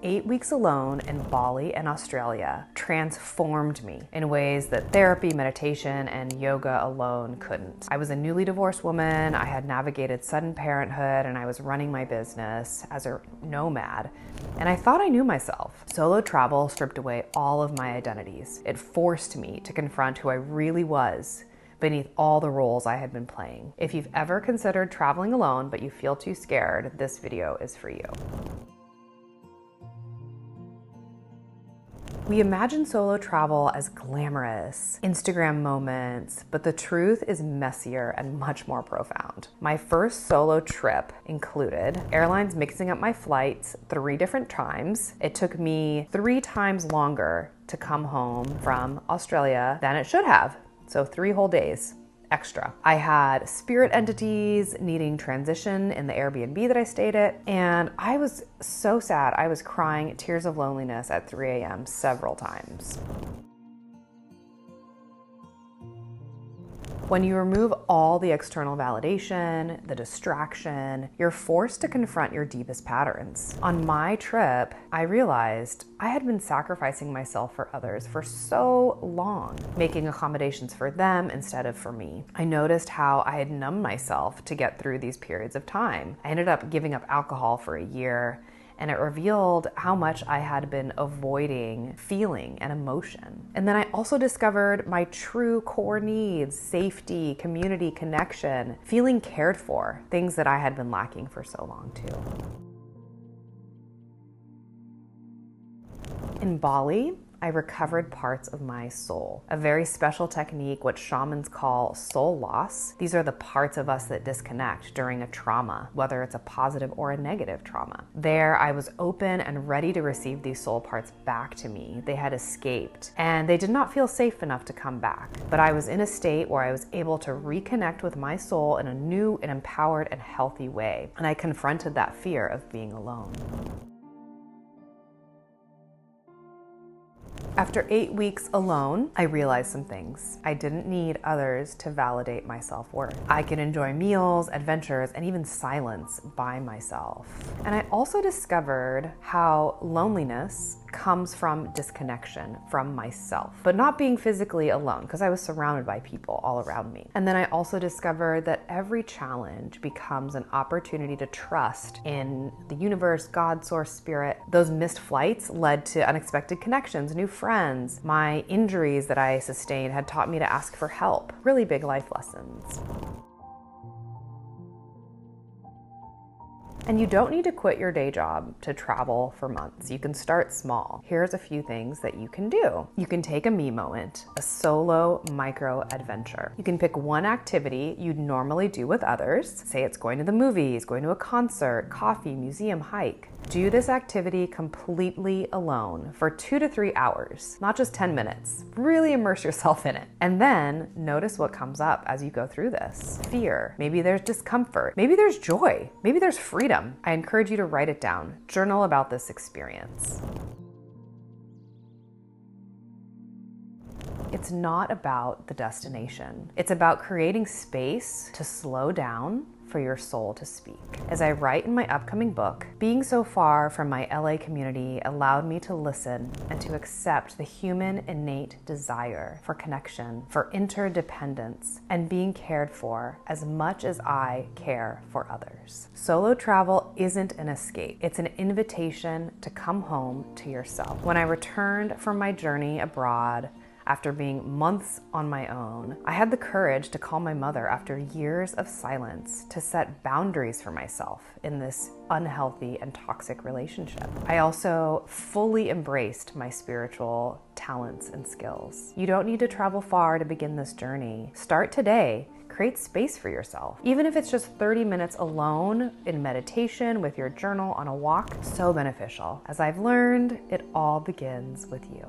8 weeks alone in Bali and Australia transformed me in ways that therapy, meditation, and yoga alone couldn't. I was a newly divorced woman, I had navigated sudden parenthood, and I was running my business as a nomad, and I thought I knew myself. Solo travel stripped away all of my identities. It forced me to confront who I really was beneath all the roles I had been playing. If you've ever considered traveling alone but you feel too scared, this video is for you. We imagine solo travel as glamorous, Instagram moments, but the truth is messier and much more profound. My first solo trip included airlines mixing up my flights 3 different times. It took me 3 times longer to come home from Australia than it should have. So 3 whole days extra. I had spirit entities needing transition in the Airbnb that I stayed at, and I was so sad. I was crying tears of loneliness at 3 a.m. several times. When you remove all the external validation, the distraction, you're forced to confront your deepest patterns. On my trip, I realized I had been sacrificing myself for others for so long, making accommodations for them instead of for me. I noticed how I had numbed myself to get through these periods of time. I ended up giving up alcohol for a year, and it revealed how much I had been avoiding feeling and emotion. And then I also discovered my true core needs: safety, community, connection, feeling cared for, things that I had been lacking for so long too. In Bali, I recovered parts of my soul, a very special technique what shamans call soul loss. These are the parts of us that disconnect during a trauma, whether it's a positive or a negative trauma. There, I was open and ready to receive these soul parts back to me. They had escaped, and they did not feel safe enough to come back. But I was in a state where I was able to reconnect with my soul in a new and empowered and healthy way. And I confronted that fear of being alone. After 8 weeks alone, I realized some things. I didn't need others to validate my self-worth. I could enjoy meals, adventures, and even silence by myself. And I also discovered how loneliness comes from disconnection from myself, but not being physically alone, because I was surrounded by people all around me. And then I also discovered that every challenge becomes an opportunity to trust in the universe, God, source, spirit. Those missed flights led to unexpected connections, new friends. My injuries that I sustained had taught me to ask for help. Really big life lessons. And you don't need to quit your day job to travel for months. You can start small. Here's a few things that you can do. You can take a me moment, a solo micro adventure. You can pick one activity you'd normally do with others. Say it's going to the movies, going to a concert, coffee, museum, hike. Do this activity completely alone for 2 to 3 hours, not just 10 minutes. Really immerse yourself in it. And then notice what comes up as you go through this. Fear, maybe there's discomfort, maybe there's joy, maybe there's freedom. I encourage you to write it down. Journal about this experience. It's not about the destination. It's about creating space to slow down for your soul to speak. As I write in my upcoming book, being so far from my LA community allowed me to listen and to accept the human innate desire for connection, for interdependence, and being cared for as much as I care for others. Solo travel isn't an escape. It's an invitation to come home to yourself. When I returned from my journey abroad, after being months on my own, I had the courage to call my mother after years of silence to set boundaries for myself in this unhealthy and toxic relationship. I also fully embraced my spiritual talents and skills. You don't need to travel far to begin this journey. Start today. Create space for yourself. Even if it's just 30 minutes alone in meditation, with your journal, on a walk, so beneficial. As I've learned, it all begins with you.